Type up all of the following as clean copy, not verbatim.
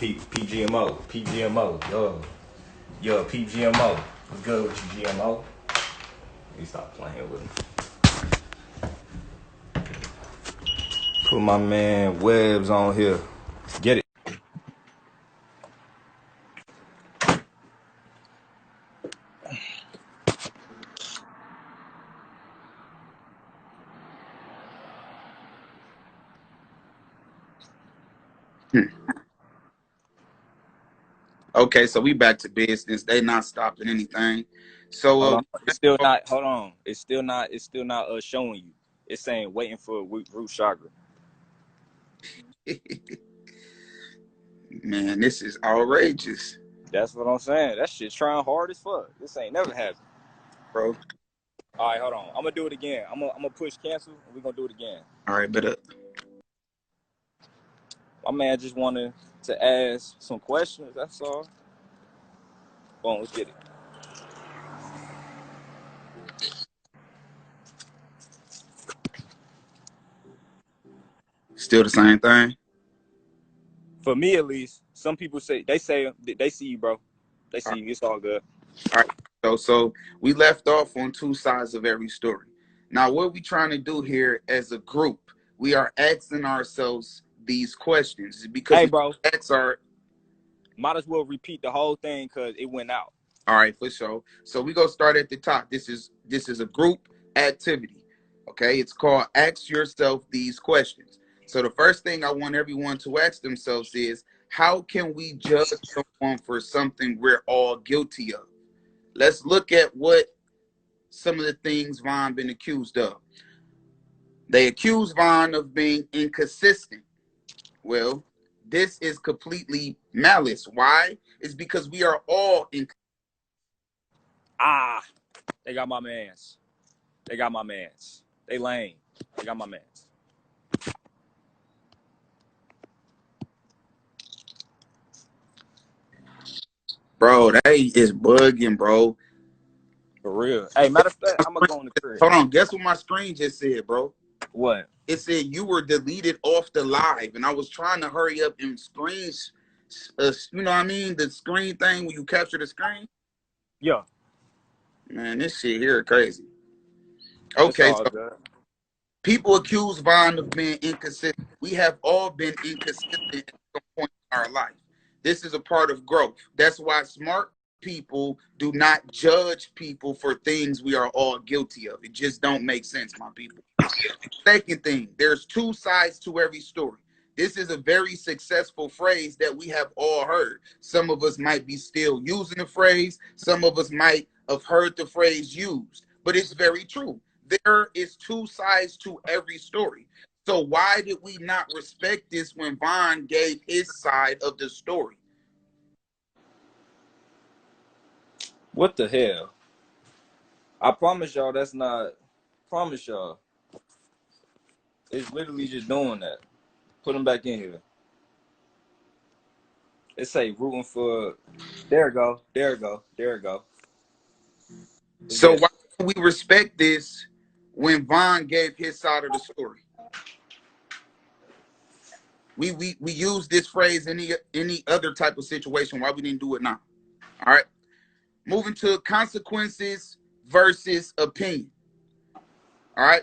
PGMO, yo, PGMO. What's good with you, GMO? You stop playing with me. Put my man Webbs on here. Get it. Okay, so we back to business. They not stopping anything. So Hold on. It's still not. Hold on. It's still not. Showing you. It's saying waiting for root chakra. man, this is outrageous, That's what I'm saying. That shit trying hard as fuck. This ain't never happened, bro. All right, hold on. I'm gonna do it again. I'm gonna push cancel, and we're gonna do it again. All right, but My man just wanted to ask some questions. That's all. Boom, let's get it. still the same thing. For me, at least, some people say they see you, bro. They see All you. It's all good. right. So we left off on two sides of every story. Now, what we trying to do here as a group, we are asking ourselves these questions because Hey, bro. Might as well repeat the whole thing because it went out. All right, for sure. So we gonna start at the top. This is a group activity. Okay, it's called Ask Yourself These Questions. So the first thing I want everyone to ask themselves is, how can we judge someone for something we're all guilty of? Let's look at what some of the things Von been accused of. They accuse Von of being inconsistent. Well, this is completely malice. Why? It's because we are all inconsistent. They got my mans. They lame. They got my mans. Bro, that is bugging, bro. For real. Hey, matter of fact, I'm gonna go on the crib. Hold on. Guess what my screen just said, bro? What? It said you were deleted off the live, and I was trying to hurry up and screens. You know what I mean? The screen thing when you capture the screen. Yeah. Man, this shit here crazy. Okay, so people accuse Von of being inconsistent. We have all been inconsistent at some point in our life. This is a part of growth. That's why smart people do not judge people for things we are all guilty of. It just don't make sense, my people. Second thing, there's two sides to every story. This is a very successful phrase that we have all heard. Some of us might be still using the phrase. Some of us might have heard the phrase used, but it's very true. There is two sides to every story. So why did we not respect this when Von gave his side of the story? What the hell? I promise y'all that's not. Promise y'all. It's literally just doing that. Put them back in here. It say rooting for. There it go. There it go. There it go. So why do we respect this when Von gave his side of the story? We use this phrase any other type of situation. Why we didn't do it now? All right. Moving to consequences versus opinion. All right.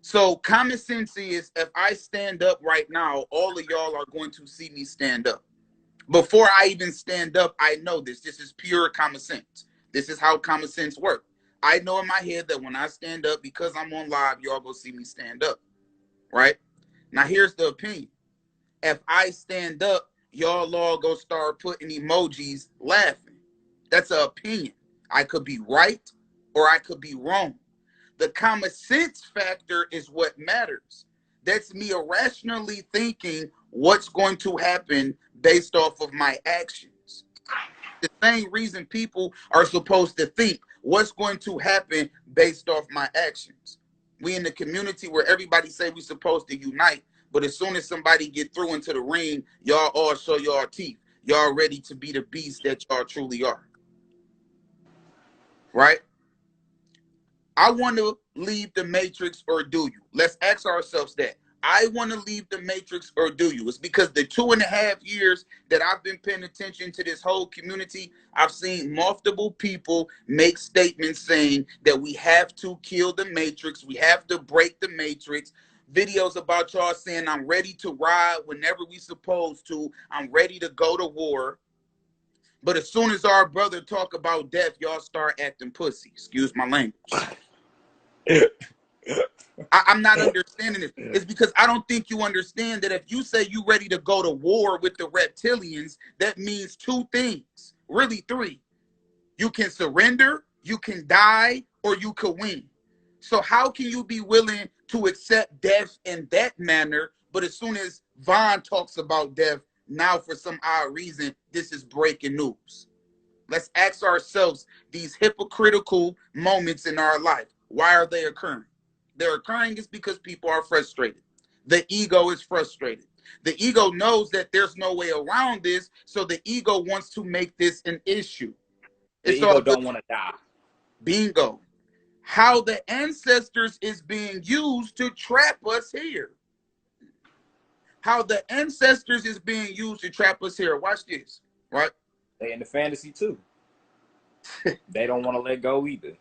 So common sense is if I stand up right now, all of y'all are going to see me stand up. Before I even stand up, I know this. This is pure common sense. This is how common sense works. I know in my head that when I stand up, because I'm on live, y'all go see me stand up. Right? Now here's the opinion. If I stand up, y'all all go start putting emojis laughing. That's an opinion. I could be right or I could be wrong. The common sense factor is what matters. That's me irrationally thinking what's going to happen based off of my actions. The same reason people are supposed to think what's going to happen based off my actions. We in the community where everybody say we're supposed to unite, but as soon as somebody get through into the ring, y'all all show y'all teeth. Y'all ready to be the beast that y'all truly are. Right? I want to leave the matrix, or do you? Let's ask ourselves that. I want to leave the matrix, or do you? It's because the 2.5 years that I've been paying attention to this whole community, I've seen multiple people make statements saying that we have to kill the matrix, we have to break the matrix. Videos about y'all saying I'm ready to ride whenever we supposed to, I'm ready to go to war. But as soon as our brother talk about death, y'all start acting pussy. Excuse my language. I'm not understanding this. It's because I don't think you understand that if you say you ready to go to war with the reptilians, that means two things, really three. You can surrender, you can die, or you could win. So how can you be willing to accept death in that manner, but as soon as Von talks about death, now for some odd reason, this is breaking news? Let's ask ourselves these hypocritical moments in our life. Why are they occurring? They're occurring is because people are frustrated. The ego is frustrated. The ego knows that there's no way around this, so the ego wants to make this an issue. The ego don't want to die. Bingo. How the ancestors is being used to trap us here. How the ancestors is being used to trap us here. Watch this, right? They in the fantasy too. They don't want to let go either.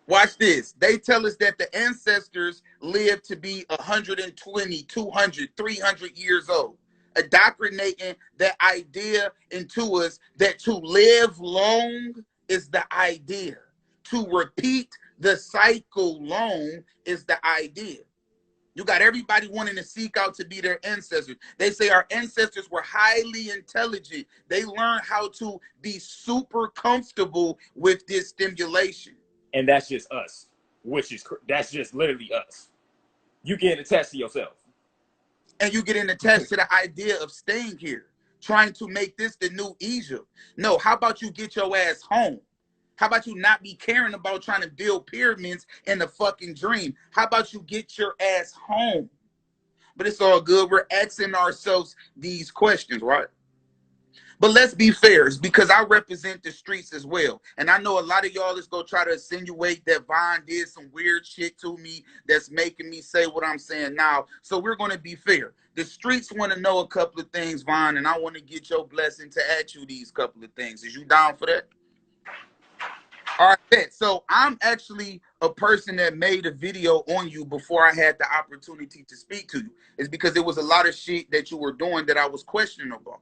Watch this. They tell us that the ancestors lived to be 120, 200, 300 years old, indoctrinating that idea into us that to live long is the idea. To repeat the cycle long is the idea. You got everybody wanting to seek out to be their ancestors. They say our ancestors were highly intelligent. They learned how to be super comfortable with this stimulation. And that's just us, that's just literally us. You get attached to yourself. And you getting attached to the idea of staying here, trying to make this the new Egypt. No, how about you get your ass home? How about you not be caring about trying to build pyramids in the fucking dream? How about you get your ass home? But it's all good. We're asking ourselves these questions, right? But let's be fair, it's because I represent the streets as well. And I know a lot of y'all is going to try to insinuate that Von did some weird shit to me that's making me say what I'm saying now. So we're going to be fair. The streets want to know a couple of things, Von, and I want to get your blessing to ask you these couple of things. Is you down for that? All right, so I'm actually a person that made a video on you before I had the opportunity to speak to you. It's because it was a lot of shit that you were doing that I was questioning about.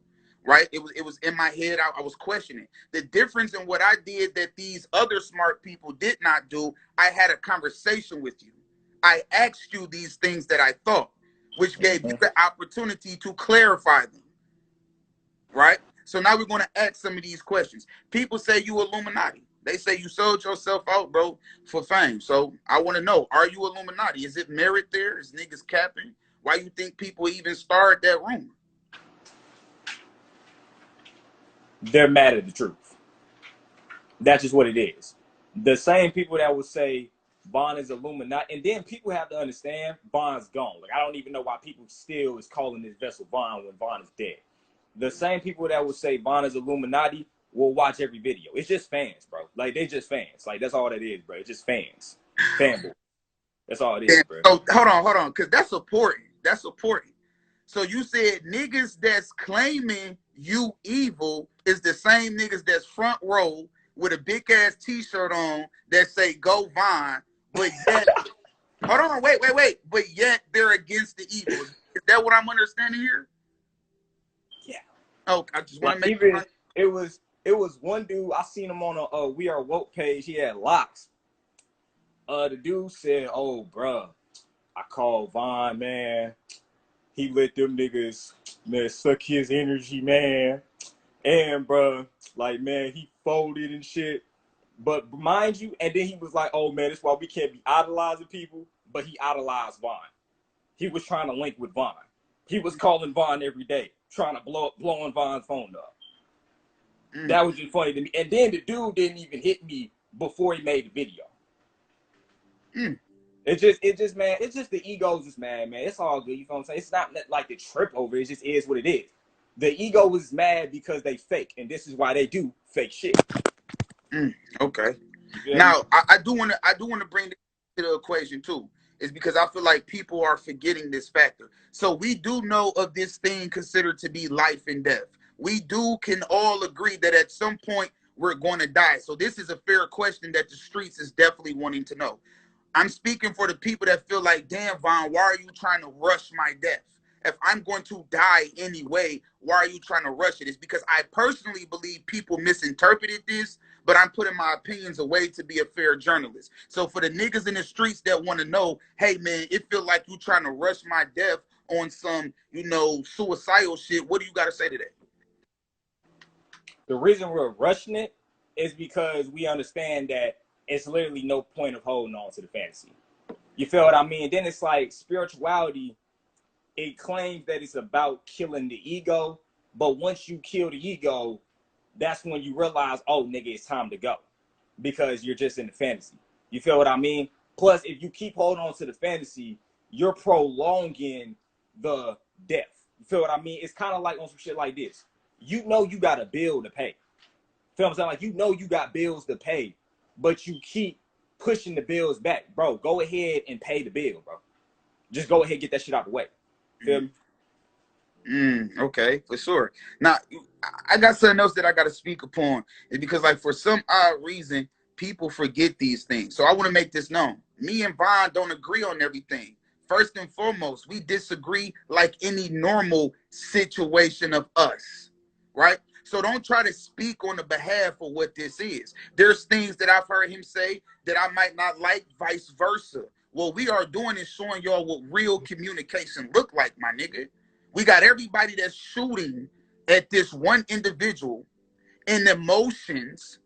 Right? It was in my head. I was questioning the difference in what I did that these other smart people did not do. I had a conversation with you. I asked you these things that I thought, which gave you the opportunity to clarify them. Right? So now we're going to ask some of these questions. People say you Illuminati. They say you sold yourself out, bro, for fame. So I want to know, are you Illuminati? Is it merit there? Is niggas capping? Why you think people even started that rumor? They're mad at the truth. That's just what it is. The same people that would say Von is Illuminati, and then people have to understand Von's gone. Like, I don't even know why people still is calling this vessel Von when Von is dead. The same people that would say Von is Illuminati will watch every video. It's just fans, bro. Like, they just fans. Like, that's all that is, bro. It's just fans. Fanboy. That's all it is, bro. So hold on, because that's important. That's important. So you said niggas that's claiming you evil is the same niggas that's front row with a big ass t-shirt on that say go Von, but yet hold on, wait. But yet they're against the evil. Is that what I'm understanding here? Yeah. Oh, I just want to make even it was one dude, I seen him on a We Are Woke page, he had locks. The dude said, oh bruh, I called Von, man. He let them niggas, man, suck his energy, man. And, bro, like, man, he folded and shit. But mind you, and then he was like, oh, man, that's why we can't be idolizing people. But he idolized Von. He was trying to link with Von. He was calling Von every day, trying to blowing Von's phone up. That was just funny to me. And then the dude didn't even hit me before he made the video. It's just, man, it's just the ego's just mad, man. It's all good, you know what I'm saying? It's not like the trip over, it just is what it is. The ego is mad because they fake, and this is why they do fake shit. Okay. Now, I do want to bring this to the equation too. is because I feel like people are forgetting this factor. So we do know of this thing considered to be life and death. We can all agree that at some point we're going to die. So this is a fair question that the streets is definitely wanting to know. I'm speaking for the people that feel like, damn, Von, why are you trying to rush my death? If I'm going to die anyway, why are you trying to rush it? It's because I personally believe people misinterpreted this, but I'm putting my opinions away to be a fair journalist. So for the niggas in the streets that want to know, hey, man, it feel like you trying to rush my death on some, suicidal shit. What do you got to say to that? The reason we're rushing it is because we understand that it's literally no point of holding on to the fantasy. You feel what I mean? Then it's like spirituality, it claims that it's about killing the ego, but once you kill the ego, that's when you realize, oh, nigga, it's time to go, because you're just in the fantasy. You feel what I mean? Plus, if you keep holding on to the fantasy, you're prolonging the death. You feel what I mean? It's kind of like on some shit like this. You know you got a bill to pay. Feel what I'm saying? Like, you know you got bills to pay, but you keep pushing the bills back. Bro, go ahead and pay the bill, bro. Just go ahead and get that shit out the way. Feel me? Okay, for sure. Now, I got something else that I got to speak upon. Is because, like, for some odd reason, people forget these things. So I want to make this known. Me and Von don't agree on everything. First and foremost, we disagree like any normal situation of us, right? So don't try to speak on the behalf of what this is. There's things that I've heard him say that I might not like, vice versa. What we are doing is showing y'all what real communication look like, my nigga. We got everybody that's shooting at this one individual in emotions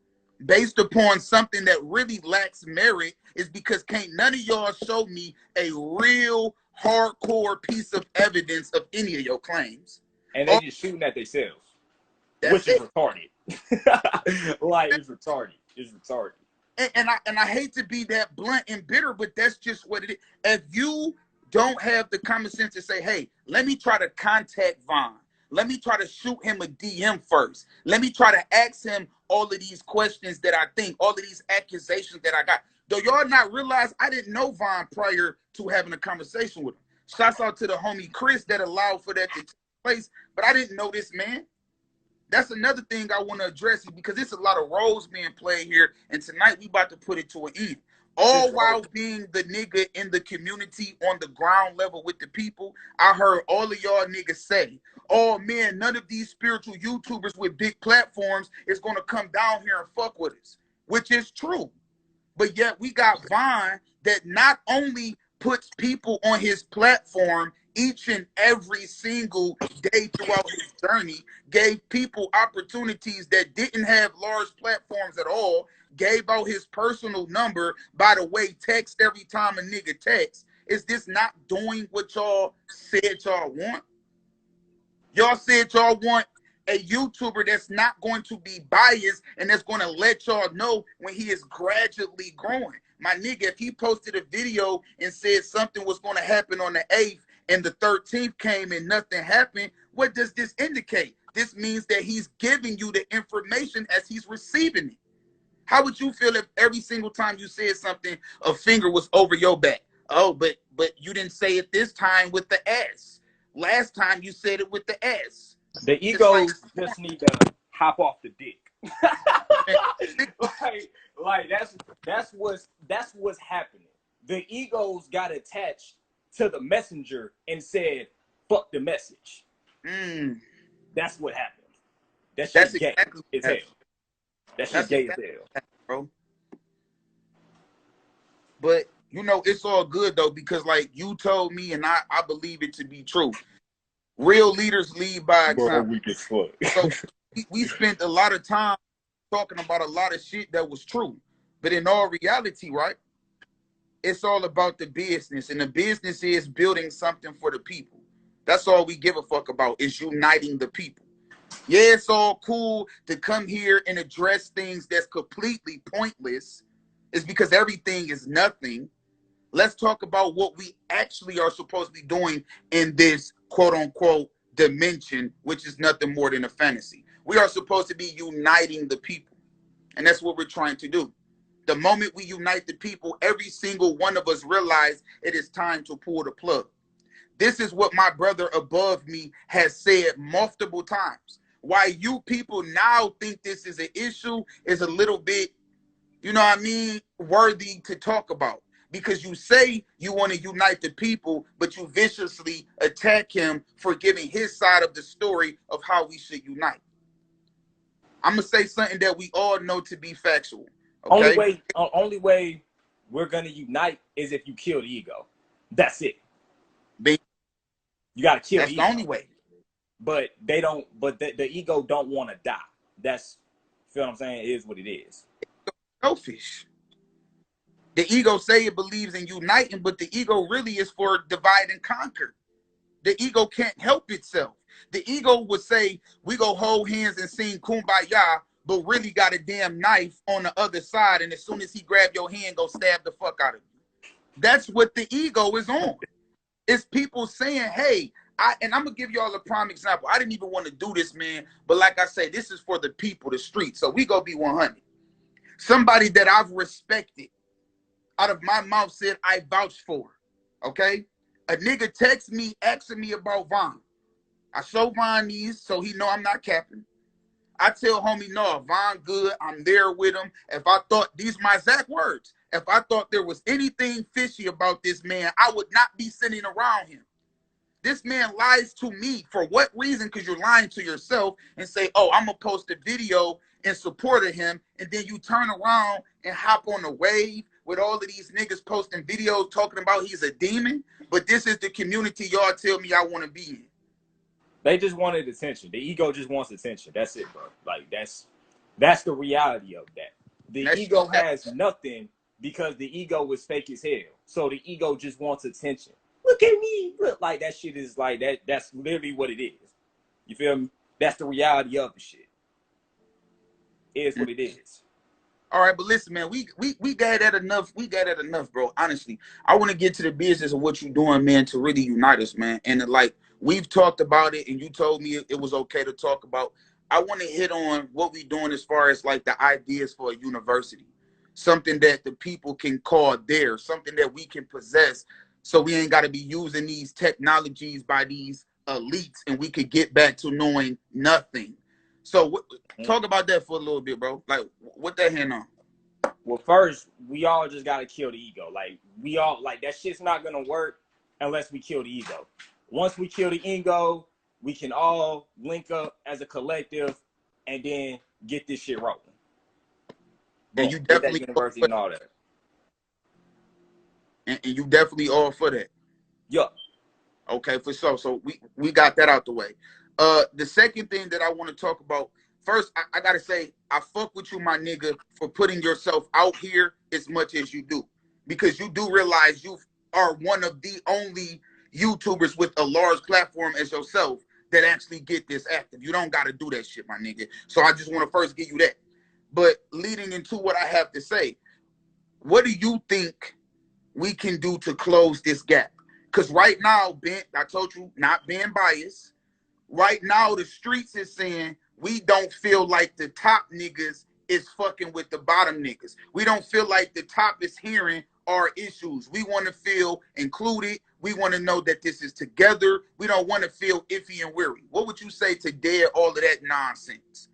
based upon something that really lacks merit, is because can't none of y'all show me a real hardcore piece of evidence of any of your claims. And they just shooting at themselves, which is retarded. Like, it's retarded. It's retarded. And I hate to be that blunt and bitter, but that's just what it is. If you don't have the common sense to say, hey, let me try to contact Von. Let me try to shoot him a DM first. Let me try to ask him all of these questions that I think, all of these accusations that I got. Do y'all not realize I didn't know Von prior to having a conversation with him? Shouts out to the homie Chris that allowed for that to take place, but I didn't know this man. That's another thing I want to address, because it's a lot of roles being played here, and tonight we about to put it to an end. All while being the nigga in the community on the ground level with the people. I heard all of y'all niggas say, oh man, none of these spiritual YouTubers with big platforms is going to come down here and fuck with us, which is true. But yet we got Von that not only puts people on his platform each and every single day throughout his journey, gave people opportunities that didn't have large platforms at all, gave out his personal number, by the way, text every time a nigga texts. Is this not doing what y'all said y'all want? Y'all said y'all want a YouTuber that's not going to be biased and that's going to let y'all know when he is gradually growing. My nigga, if he posted a video and said something was going to happen on the 8th and the 13th came and nothing happened, what does this indicate? This means that he's giving you the information as he's receiving it. How would you feel if every single time you said something, a finger was over your back? Oh, but you didn't say it this time with the S. Last time you said it with the S. The egos just need to hop off the dick. like that's what's happening. The egos got attached to the messenger and said, "Fuck the message." That's what happened. That's gay exactly as hell. That's gay as hell, bro. But it's all good though, because like you told me, and I believe it to be true. Real leaders lead by example. So we spent a lot of time talking about a lot of shit that was true, but in all reality, right? It's all about the business, and the business is building something for the people. That's all we give a fuck about, is uniting the people. Yeah, it's all cool to come here and address things that's completely pointless. It's because everything is nothing. Let's talk about what we actually are supposed to be doing in this quote unquote dimension, which is nothing more than a fantasy. We are supposed to be uniting the people, and that's what we're trying to do. The moment we unite the people, every single one of us realize it is time to pull the plug. This is what my brother above me has said multiple times. Why you people now think this is an issue is a little bit, you know what I mean, worthy to talk about. Because you say you want to unite the people, but you viciously attack him for giving his side of the story of how we should unite. I'm going to say something that we all know to be factual. Okay? Only way we're gonna unite is if you kill the ego. That's it. You gotta kill That's the the ego. only way. But they don't. But the ego don't want to die. That's, feel what I'm saying? It is what it is. Selfish. The ego say it believes in uniting, but the ego really is for divide and conquer. The ego can't help itself. The ego would say, we go hold hands and sing kumbaya, but really got a damn knife on the other side. And as soon as he grab your hand, go stab the fuck out of you. That's what the ego is on. It's people saying, hey, and I'm going to give y'all a prime example. I didn't even want to do this, man. But like I say, this is for the people, the street. So we go be 100. Somebody that I've respected out of my mouth said I vouched for. Okay? A nigga text me asking me about Von. I show Von these so he know I'm not capping. I tell homie, no, Von good. I'm there with him. If I thought, these my exact words, if I thought there was anything fishy about this man, I would not be sitting around him. This man lies to me. For what reason? Because you're lying to yourself and say, oh, I'm going to post a video in support of him. And then you turn around and hop on the wave with all of these niggas posting videos talking about he's a demon. But this is the community y'all tell me I want to be in. They just wanted attention. The ego just wants attention. That's it, bro. Like, that's the reality of that. The ego has nothing because the ego is fake as hell. So the ego just wants attention. Look at me. Look, like, that shit is like that. That's literally what it is. You feel me? That's the reality of the shit. It is what it is. All right, but listen, man, we got that enough. We got that enough, bro. Honestly, I want to get to the business of what you're doing, man, to really unite us, man. And like we've talked about it, and you told me it was okay to talk about. I want to hit on what we're doing as far as like the ideas for a university, something that the people can call theirs, something that we can possess, so we ain't got to be using these technologies by these elites, and we could get back to knowing nothing. So talk about that for a little bit, bro. Like, what that hand on? Well, first, we all just got to kill the ego. Like, we all, like, that shit's not going to work unless we kill the ego. Once we kill the ego, we can all link up as a collective and then get this shit rolling. And you definitely university and all that. And you definitely all for that. Yeah. Okay, for sure. So we got that out the way. The second thing that I want to talk about, first, I gotta say, I fuck with you, my nigga, for putting yourself out here as much as you do. Because you do realize you are one of the only YouTubers with a large platform as yourself that actually get this active. You don't gotta do that shit, my nigga. So I just want to first give you that. But leading into what I have to say, what do you think we can do to close this gap? Because right now, Ben, I told you, not being biased, right now the streets is saying we don't feel like the top niggas is fucking with the bottom niggas. We don't feel like the top is hearing our issues. We want to feel included. We want to know that this is together. We don't want to feel iffy and weary. What would you say to dare all of that nonsense?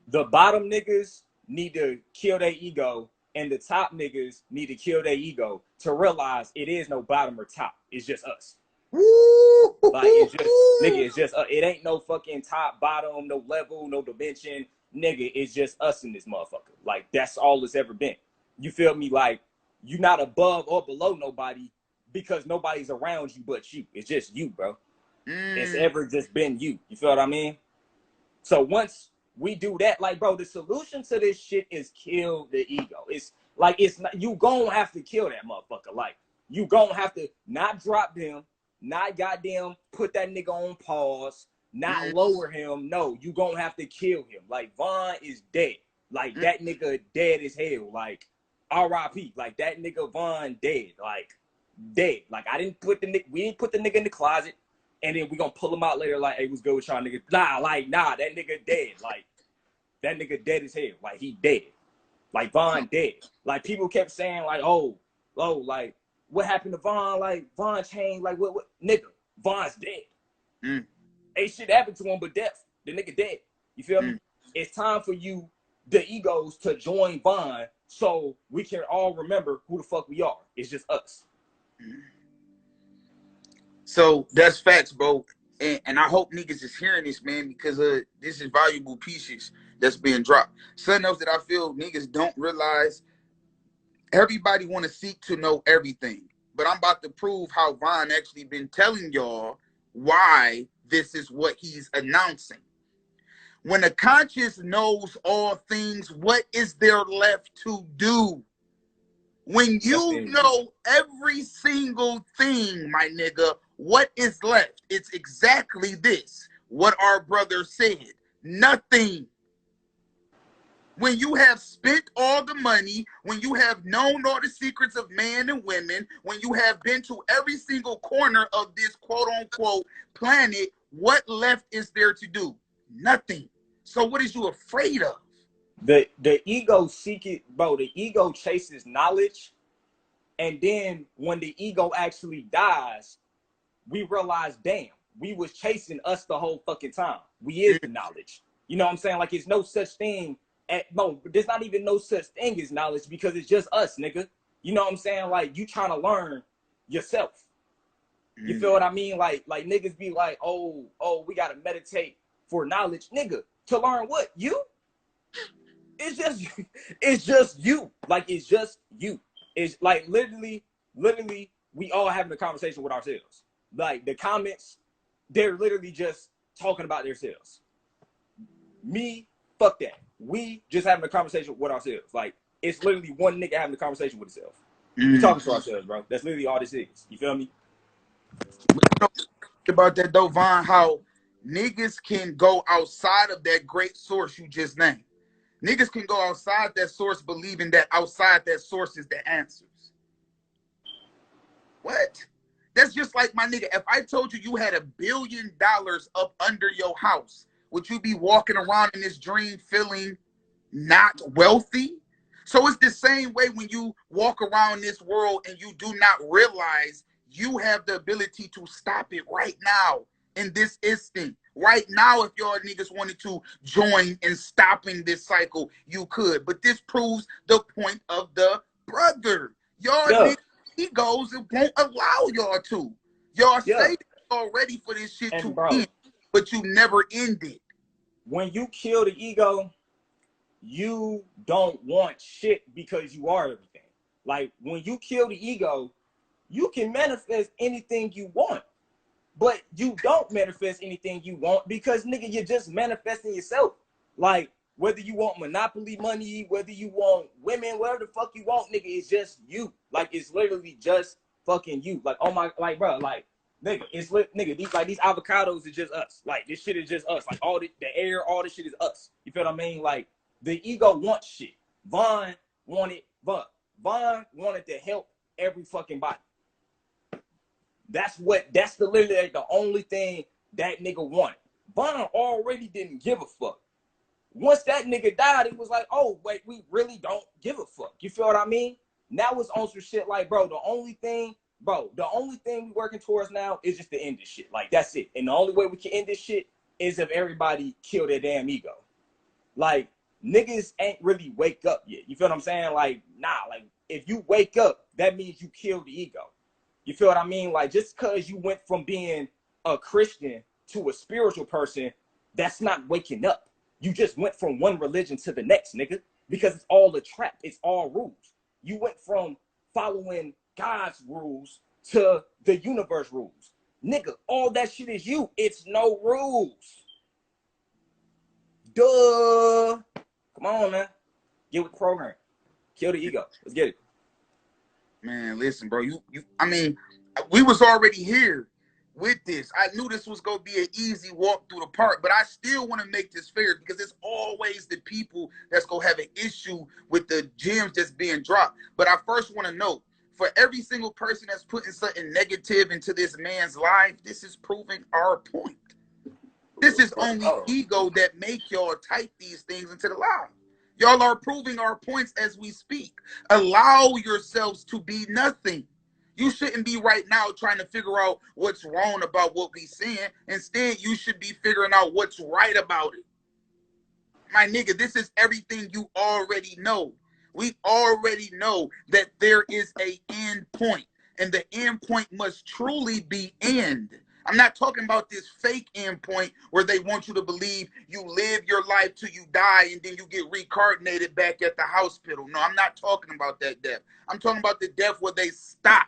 The bottom niggas need to kill their ego, and the top niggas need to kill their ego to realize it is no bottom or top. It's just us. Woo! Like, it's just, nigga, it's just, it ain't no fucking top, bottom, no level, no dimension. Nigga, it's just us in this motherfucker. Like, that's all it's ever been. You feel me? Like, you're not above or below nobody because nobody's around you but you. It's just you, bro. It's ever just been you. You feel what I mean? So once we do that, like, bro, the solution to this shit is kill the ego. It's like, it's not, you gonna have to kill that motherfucker. Like, you gonna have to not drop them, not goddamn put that nigga on pause, not lower him. No, you gonna have to kill him. Like, Von is dead. Like, that nigga dead as hell. Like, R.I.P. Like, that nigga Von dead. Like, dead. Like, we didn't put the nigga in the closet, and then we gonna pull him out later like, hey, what's good with y'all nigga? Nah, that nigga dead. Like, that nigga dead as hell. Like, he dead. Like Von dead. Like people kept saying like, oh, like what happened to Von? Like Von changed. Like what? Nigga, Von's dead. Mm. Ain't shit happened to him but death. The nigga dead. You feel me? It's time for you, the egos, to join Von so we can all remember who the fuck we are. It's just us. So that's facts, bro. And I hope niggas is hearing this, man, because this is valuable pieces that's being dropped. Something else that I feel niggas don't realize, everybody want to seek to know everything. But I'm about to prove how Von actually been telling y'all why this is what he's announcing. When the conscious knows all things, what is there left to do? When you know every single thing, my nigga, what is left? It's exactly this. What our brother said. Nothing. When you have spent all the money, when you have known all the secrets of man and women, when you have been to every single corner of this quote-unquote planet, what left is there to do? Nothing. So what is you afraid of? The ego seek it, bro. The ego chases knowledge, and then when the ego actually dies, we realize, damn, we was chasing us the whole fucking time. We is the knowledge. You know what I'm saying? Like, it's no such thing. No, there's not even no such thing as knowledge because it's just us, nigga. You know what I'm saying? Like, you trying to learn yourself. You feel what I mean? Like niggas be like, oh, we gotta meditate for knowledge, nigga. To learn what? You? It's just you. Like, it's just you. It's like literally, we all having a conversation with ourselves. Like, the comments, they're literally just talking about themselves. Me, fuck that. We just having a conversation with ourselves. Like, it's literally one nigga having a conversation with himself. We talking to ourselves, bro. That's literally all this is. You feel me? But you know about that though, Von, how niggas can go outside of that great source you just named. Niggas can go outside that source believing that outside that source is the answers. What? That's just like, my nigga, if I told you you had $1 billion up under your house, would you be walking around in this dream feeling not wealthy? So it's the same way when you walk around this world and you do not realize you have the ability to stop it right now in this instant. Right now, if y'all niggas wanted to join in stopping this cycle, you could. But this proves the point of the brother. Y'all niggas egos won't allow y'all to. Y'all say y'all ready for this shit to end, but you never end it. When you kill the ego, you don't want shit because you are everything. Like, when you kill the ego, you can manifest anything you want, but you don't manifest anything you want because, nigga, you're just manifesting yourself. Like, whether you want monopoly money, whether you want women, whatever the fuck you want, nigga, it's just you. Like, it's literally just fucking you. Like, oh my, like, bro, like, nigga, it's lit, nigga, these avocados is just us. Like, this shit is just us. Like, all the air, all this shit is us. You feel what I mean? Like, the ego wants shit. Von wanted to help every fucking body. That's literally the only thing that nigga wanted. Von already didn't give a fuck. Once that nigga died, it was like, oh, wait, we really don't give a fuck. You feel what I mean? Now it's on some shit like, bro, the only thing we working towards now is just to end this shit. Like, that's it. And the only way we can end this shit is if everybody kill their damn ego. Like, niggas ain't really wake up yet. You feel what I'm saying? Like, nah, like, if you wake up, that means you kill the ego. You feel what I mean? Like, just because you went from being a Christian to a spiritual person, that's not waking up. You just went from one religion to the next, nigga, because it's all a trap. It's all rules. You went from following God's rules to the universe rules. Nigga, all that shit is you. It's no rules. Duh. Come on, man. Get with the program. Kill the ego. Let's get it. Man, listen, bro. I mean, we was already here with this. I knew this was gonna be an easy walk through the park, but I still want to make this fair because it's always the people that's gonna have an issue with the gems that's being dropped. But I first want to note, for every single person that's putting something negative into this man's life, this is proving our point. This is only ego that make y'all type these things into the live. Y'all are proving our points as we speak. Allow yourselves to be nothing. You shouldn't be right now trying to figure out what's wrong about what we saying. Instead, you should be figuring out what's right about it. My nigga, this is everything you already know. We already know that there is a end point, and the end point must truly be end. I'm not talking about this fake end point where they want you to believe you live your life till you die and then you get reincarnated back at the hospital. No, I'm not talking about that death. I'm talking about the death where they stop,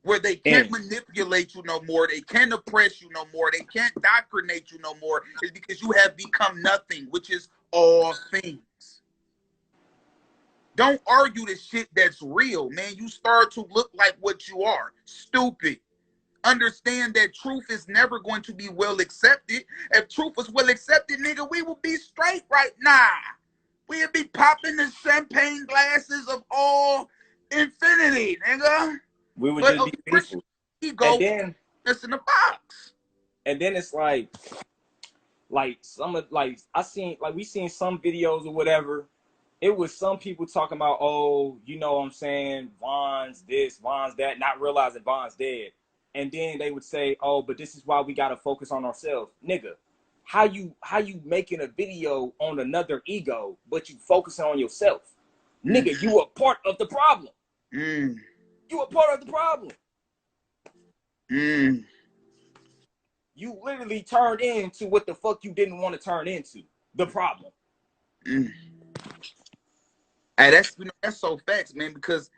where they can't manipulate you no more. They can't oppress you no more. They can't indoctrinate you no more. It's because you have become nothing, which is all things. Don't argue the shit that's real, man. You start to look like what you are. Stupid. Understand that truth is never going to be well accepted. If truth was well accepted, nigga, we would be straight right now. We'd be popping the champagne glasses of all infinity, nigga. We would just be peaceful. Ego, that's in the box. And then it's like some of we seen some videos or whatever. It was some people talking about, oh, you know what I'm saying, Von's this, Von's that, not realizing Von's dead. And then they would say, oh, but this is why we gotta focus on ourselves. Nigga, how you making a video on another ego, but you focusing on yourself? Nigga, you are part of the problem. You are part of the problem. You literally turned into what the fuck you didn't want to turn into. The problem. Hey, that's so facts, man, because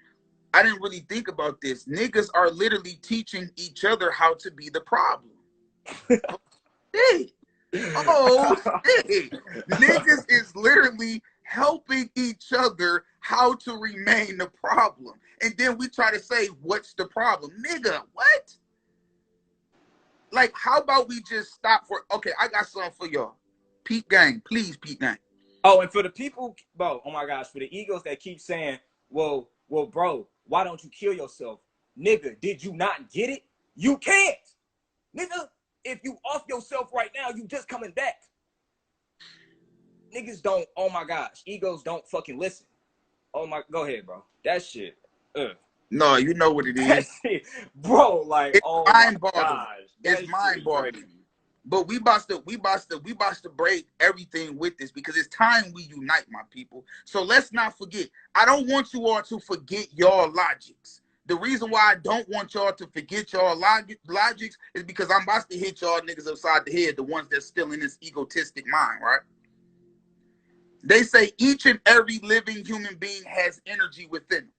I didn't really think about this. Niggas are literally teaching each other how to be the problem. Hey. Oh, hey. Niggas is literally helping each other how to remain the problem. And then we try to say, what's the problem? Nigga, what? Like, how about we just stop for, okay, I got something for y'all. Peep gang, please, Peep gang. Oh, and for the people, bro, oh my gosh, for the egos that keep saying, well, bro, why don't you kill yourself? Nigga, did you not get it? You can't. Nigga, if you off yourself right now, you just coming back. Niggas don't, oh my gosh, egos don't fucking listen. Oh my, go ahead, bro. That shit, No, you know what it is. Bro, like, it's oh mind-boggling. my gosh. It's mind-boggling. But we about to break everything with this because it's time we unite, my people. So let's not forget. I don't want you all to forget your logics. The reason why I don't want y'all to forget your logics is because I'm about to hit y'all niggas upside the head, the ones that's still in this egotistic mind, right? They say each and every living human being has energy within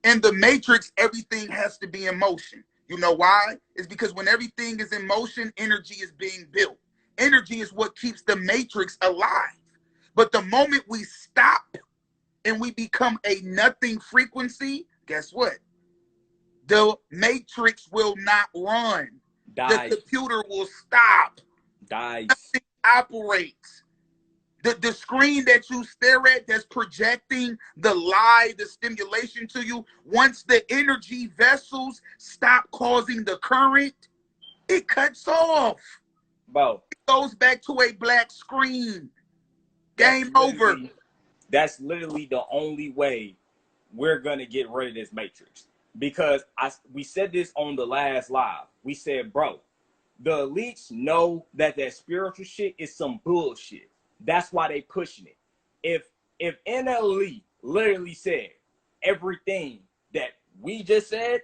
them. In the matrix, everything has to be in motion. You know why? It's because when everything is in motion, energy is being built. Energy is what keeps the matrix alive. But the moment we stop and we become a nothing frequency, guess what? The matrix will not run. Dies. The computer will stop. Dies. Nothing operates. The screen that you stare at that's projecting the lie, the stimulation to you, once the energy vessels stop causing the current, it cuts off. Bro. It goes back to a black screen. Game over. That's literally the only way we're going to get rid of this matrix. Because we said this on the last live. We said, bro, the elites know that spiritual shit is some bullshit. That's why they pushing it. If NLE literally said everything that we just said,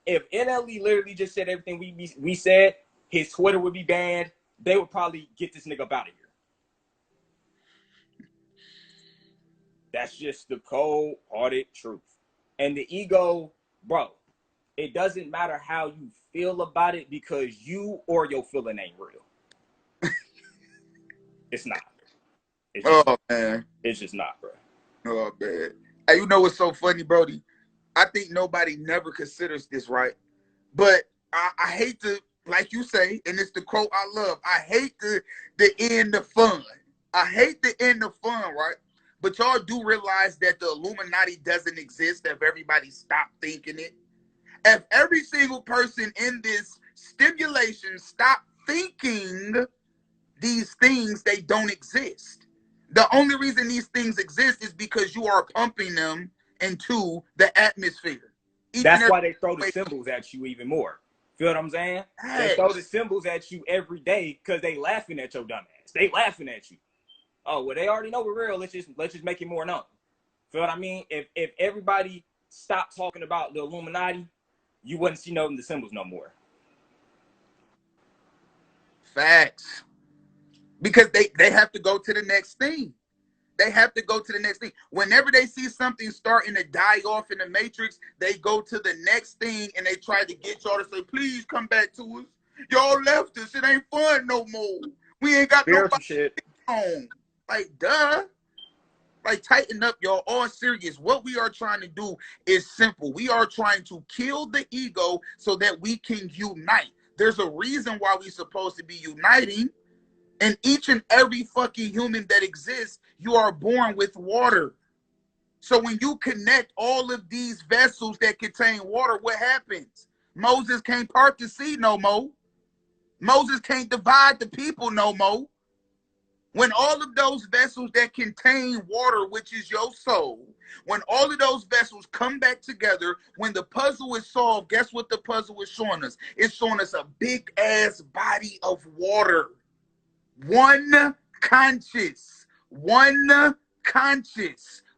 if NLE literally just said everything we said, his Twitter would be banned. They would probably get this nigga up out of here. That's just the cold-hearted truth. And the ego, bro, it doesn't matter how you feel about it because you or your feeling ain't real. It's not. Man. It's just not, bro. Oh, man. Hey, you know what's so funny, Brody? I think nobody never considers this, right? But I hate to, like you say, and it's the quote I love, I hate the end of fun. I hate the end of fun, right? But y'all do realize that the Illuminati doesn't exist if everybody stopped thinking it. If every single person in this stimulation stopped thinking these things, they don't exist. The only reason these things exist is because you are pumping them into the atmosphere. Each and That's every why they throw the way. symbols at you even more. Feel what I'm saying? They throw the Facts. symbols at you every day because they laughing at your dumb ass. They laughing at you. Oh, well, they already know we're real. Let's just make it more known. Feel what I mean? If everybody stopped talking about the Illuminati, you wouldn't see no the symbols no more. Facts. Because they have to go to the next thing. They have to go to the next thing. Whenever they see something starting to die off in the matrix, they go to the next thing and they try to get y'all to say, please come back to us. Y'all left us. It ain't fun no more. We ain't got Spiritual nobody shit. on. Like, duh. Like, tighten up, y'all. All serious. What we are trying to do is simple. We are trying to kill the ego so that we can unite. There's a reason why we're supposed to be uniting. And each and every fucking human that exists, you are born with water. So when you connect all of these vessels that contain water, what happens? Moses can't part the sea no more. Moses can't divide the people no more. When all of those vessels that contain water, which is your soul, when all of those vessels come back together, when the puzzle is solved, guess what the puzzle is showing us? It's showing us a big ass body of water. One conscious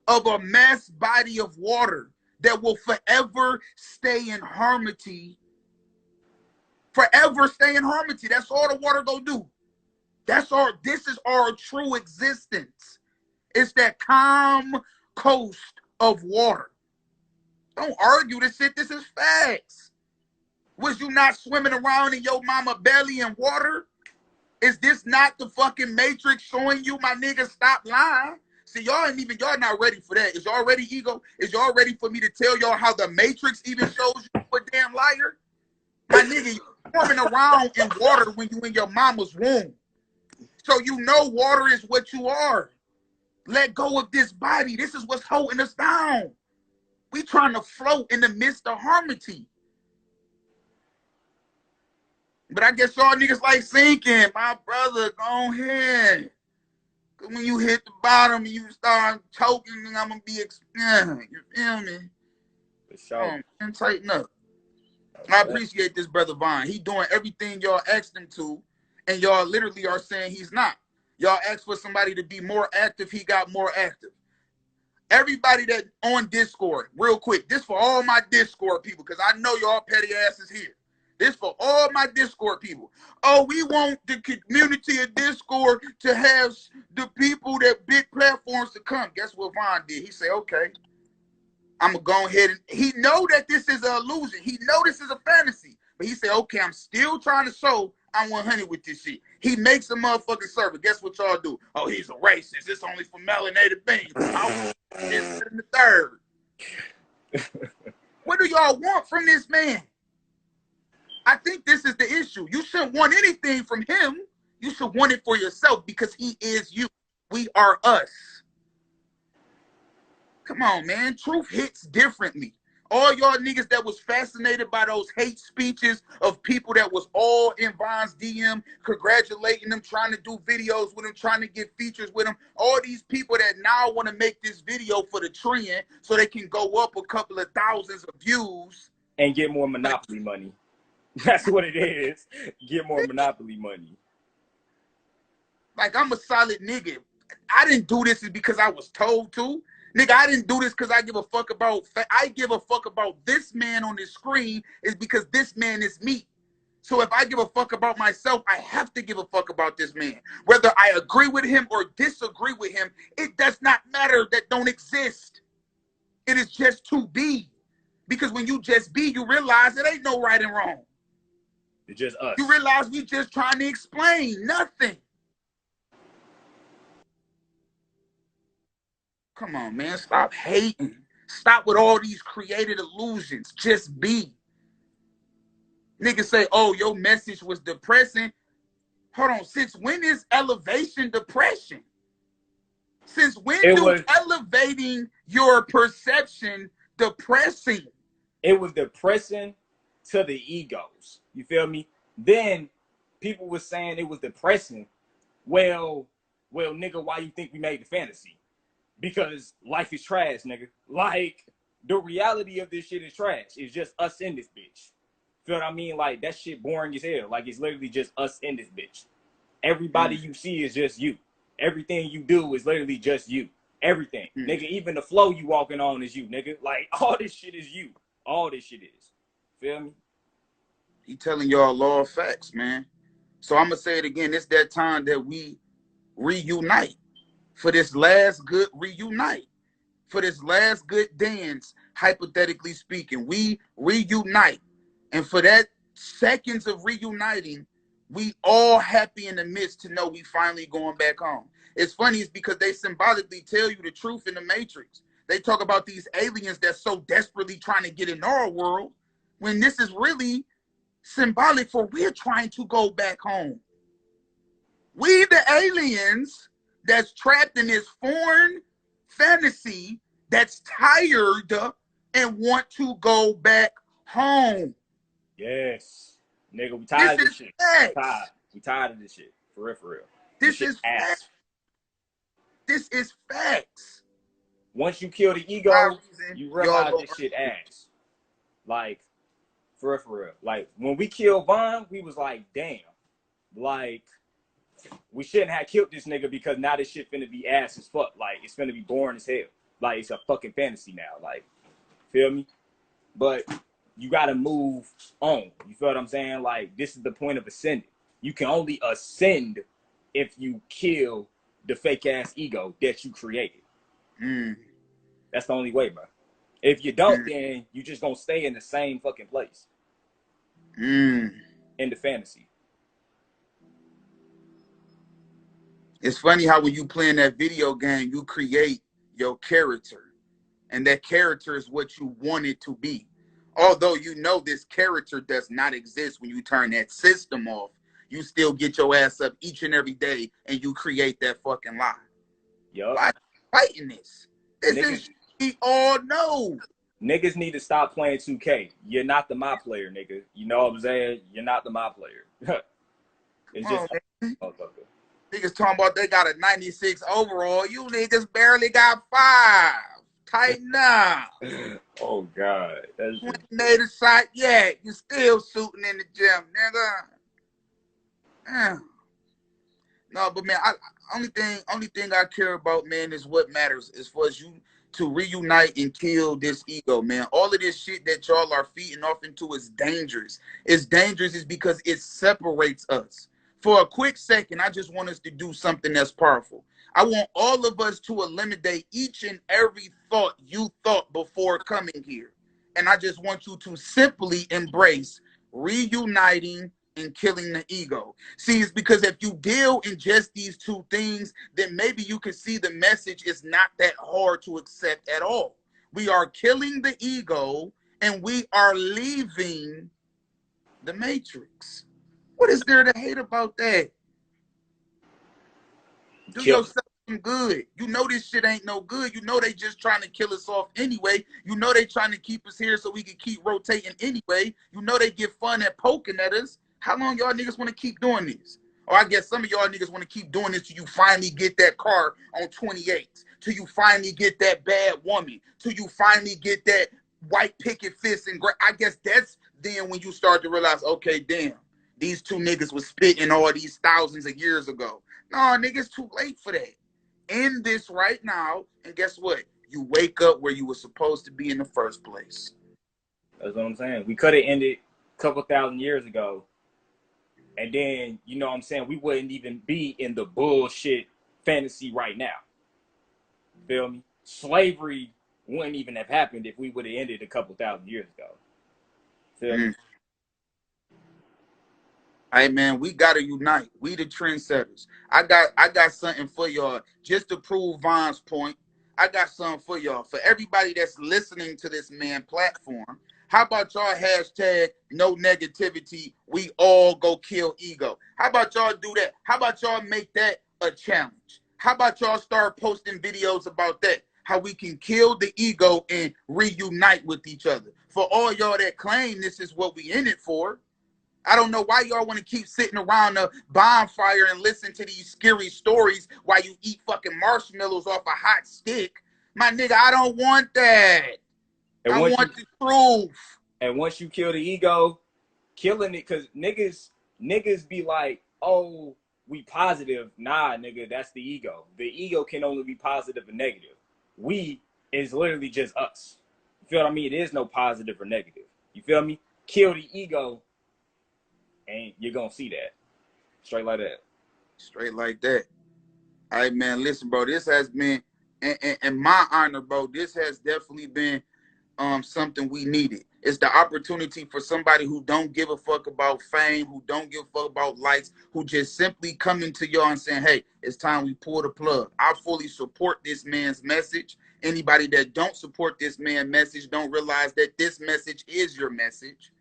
of a mass body of water that will forever stay in harmony. Forever stay in harmony. That's all the water go do. This is our true existence. It's that calm coast of water. Don't argue this shit. This is facts. Was you not swimming around in your mama belly in water? Is this not the fucking matrix showing you, my nigga, stop lying? See, y'all not ready for that. Is y'all ready, ego? Is y'all ready for me to tell y'all how the matrix even shows you a damn liar? My nigga, you swimming around in water when you in your mama's womb. So you know water is what you are. Let go of this body. This is what's holding us down. We trying to float in the midst of harmony. But I guess y'all niggas like sinking. My brother, go ahead. Cause when you hit the bottom and you start choking, I'm gonna be you feel me? For sure. And tighten up. I appreciate this brother Von. He doing everything y'all asked him to, and y'all literally are saying he's not. Y'all asked for somebody to be more active, he got more active. Everybody that on Discord, real quick, this for all my Discord people, because I know y'all petty asses here. This for all my Discord people. Oh, we want the community of Discord to have the people that big platforms to come. Guess what Von did? He said, okay, I'm going to go ahead. And he know that this is an illusion. He know this is a fantasy. But he said, okay, I'm still trying to show I'm 100 with this shit. He makes a motherfucking server. Guess what y'all do? Oh, he's a racist. It's only for melanated beings. I want this and the third. What do y'all want from this man? I think this is the issue. You shouldn't want anything from him. You should want it for yourself because he is you. We are us. Come on, man. Truth hits differently. All y'all niggas that was fascinated by those hate speeches of people that was all in Von's DM, congratulating them, trying to do videos with him, trying to get features with him. All these people that now want to make this video for the trend so they can go up a couple of thousands of views. And get more Monopoly money. That's what it is. Get more Monopoly money. Like, I'm a solid nigga. I didn't do this because I was told to. Nigga, I didn't do this because I give a fuck about. I give a fuck about this man on this screen is because this man is me. So if I give a fuck about myself, I have to give a fuck about this man. Whether I agree with him or disagree with him, it does not matter. That don't exist. It is just to be. Because when you just be, you realize it ain't no right and wrong. It's just us. You realize we just trying to explain nothing. Come on, man. Stop hating. Stop with all these created illusions. Just be. Niggas say, oh, your message was depressing. Hold on. Since when is elevation depression? Since when elevating your perception depressing? It was depressing to the egos. You feel me? Then people were saying it was depressing. Well, Well, nigga, why you think we made the fantasy? Because life is trash, nigga. Like, the reality of this shit is trash. It's just us in this bitch. Feel what I mean? Like, that shit boring as hell. Like, it's literally just us in this bitch. Everybody you see is just you. Everything you do is literally just you. Everything. Nigga, even the flow you walking on is you, nigga. Like, all this shit is you. All this shit is. Feel me? He telling y'all law of facts, man. So I'm going to say it again. It's that time that we reunite. For this last good reunite. For this last good dance, hypothetically speaking. We reunite. And for that seconds of reuniting, we all happy in the midst to know we finally going back home. It's funny, it's because they symbolically tell you the truth in the Matrix. They talk about these aliens that's so desperately trying to get in our world, when this is really symbolic for we're trying to go back home. We the aliens that's trapped in this foreign fantasy that's tired and want to go back home. Yes. Nigga, we tired of this shit. We tired of this shit. For real, for real. This is facts. This is facts. Once you kill the ego, you realize this shit ass. Like, for real. Like, when we killed Von, we was like, damn. Like, we shouldn't have killed this nigga because now this shit finna be ass as fuck. Like, it's finna be boring as hell. Like, it's a fucking fantasy now. Like, feel me? But you gotta move on. You feel what I'm saying? Like, this is the point of ascending. You can only ascend if you kill the fake ass ego that you created. That's the only way, bro. If you don't, then you just gonna stay in the same fucking place. In the fantasy. It's funny how when you play in that video game, you create your character. And that character is what you want it to be. Although you know this character does not exist when you turn that system off, you still get your ass up each and every day and you create that fucking lie. Yup. Why fighting this? This is we all know. Niggas need to stop playing 2K. You're not the my player, nigga. You know what I'm saying? You're not the my player. It's just niggas talking about they got a 96 overall. You niggas barely got 5. Tighten up. Oh God. That's just... made a shot yet. You still shooting in the gym, nigga. No, but man, only thing I care about, man, is what matters as far as you to reunite and kill this ego, man. All of this shit that y'all are feeding off into is dangerous. It's dangerous is because it separates us. For a quick second, I just want us to do something that's powerful. I want all of us to eliminate each and every thought you thought before coming here. And I just want you to simply embrace reuniting and killing the ego. See, it's because if you deal in just these two things, then maybe you can see the message is not that hard to accept at all. We are killing the ego and we are leaving the matrix. What is there to hate about that? Do yourself some good. You know this shit ain't no good. You know they just trying to kill us off anyway. You know they trying to keep us here so we can keep rotating anyway. You know they get fun at poking at us. How long y'all niggas want to keep doing this? Or I guess some of y'all niggas want to keep doing this till you finally get that car on 28, till you finally get that bad woman, till you finally get that white picket fist. And I guess that's then when you start to realize, okay, damn, these two niggas was spitting all these thousands of years ago. No, niggas, too late for that. End this right now, and guess what? You wake up where you were supposed to be in the first place. That's what I'm saying. We could have ended a couple thousand years ago. And then, you know what I'm saying, we wouldn't even be in the bullshit fantasy right now. Feel me? Slavery wouldn't even have happened if we would have ended a couple thousand years ago. Feel me? Hey man, we gotta unite. We the trendsetters. I got something for y'all just to prove Von's point. I got something for y'all. For everybody that's listening to this man platform, how about y'all hashtag no negativity? We all go kill ego. How about y'all do that? How about y'all make that a challenge? How about y'all start posting videos about that? How we can kill the ego and reunite with each other. For all y'all that claim this is what we in it for, I don't know why y'all want to keep sitting around a bonfire and listen to these scary stories while you eat fucking marshmallows off a hot stick. My nigga, I don't want that. And I once want you the truth. and once you kill the ego, killing it, cause niggas be like, oh, we positive. Nah, nigga, that's the ego. The ego can only be positive and negative. We is literally just us. You feel what I mean? It is no positive or negative. You feel me? Kill the ego, and you're gonna see that. Straight like that. Straight like that. All right, man. Listen, bro. This has been, in my honor, bro. This has definitely been something we needed. It's the opportunity for somebody who don't give a fuck about fame, who don't give a fuck about likes, who just simply coming to y'all and saying, hey, it's time we pull the plug. I fully support this man's message. Anybody that don't support this man's message don't realize that this message is your message.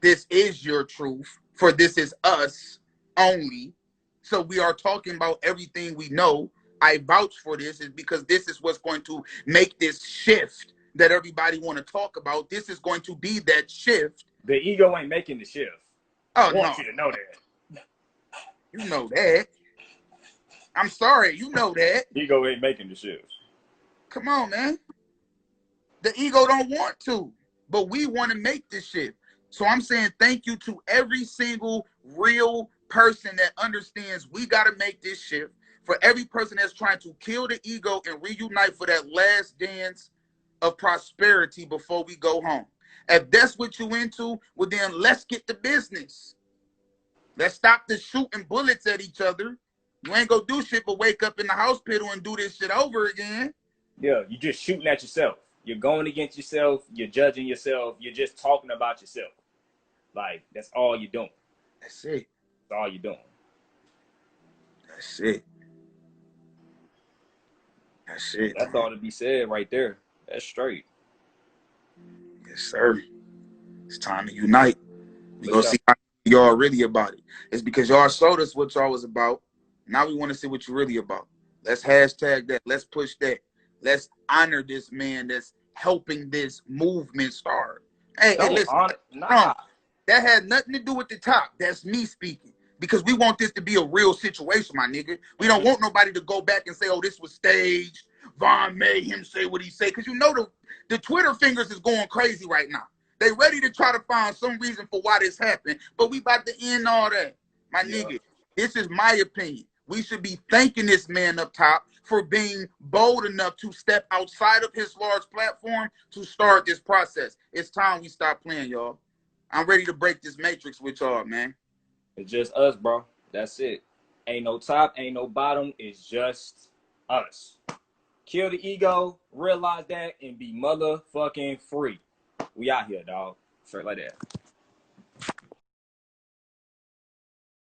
This is your truth, for this is us only. So we are talking about everything we know. I vouch for this is because this is what's going to make this shift that everybody want to talk about. This is going to be that shift. The ego ain't making the shift. Oh, I want no. you to know that. You know that. I'm sorry. You know that. Ego ain't making the shift. Come on, man. The ego don't want to, but we want to make this shift. So I'm saying thank you to every single real person that understands we got to make this shift. For every person that's trying to kill the ego and reunite for that last dance of prosperity before we go home. If that's what you into, well then let's get to business. Let's stop the shooting bullets at each other. You ain't gonna do shit but wake up in the hospital and do this shit over again. Yeah, you're just shooting at yourself. You're going against yourself. You're judging yourself. You're just talking about yourself. Like, that's all you're doing. That's it. That's all you're doing. That's it. That's it. That's all to be said right there. That's straight. Yes, sir. It's time to unite. We For gonna sure. see how y'all really about it. It's because y'all showed us what y'all was about. Now we want to see what you're really about. Let's hashtag that. Let's push that. Let's honor this man that's helping this movement start. Hey, Don't listen. honor. Nah. That had nothing to do with the top. That's me speaking. Because we want this to be a real situation, my nigga. We don't want nobody to go back and say, oh, this was staged. Von made him say what he said. Because you know the Twitter fingers is going crazy right now. They ready to try to find some reason for why this happened. But we about to end all that. My nigga, this is my opinion. We should be thanking this man up top for being bold enough to step outside of his large platform to start this process. It's time we stop playing, y'all. I'm ready to break this matrix with y'all, man. It's just us, bro. That's it. Ain't no top, ain't no bottom. It's just us. Kill the ego, realize that, and be motherfucking free. We out here, dog. Straight like that.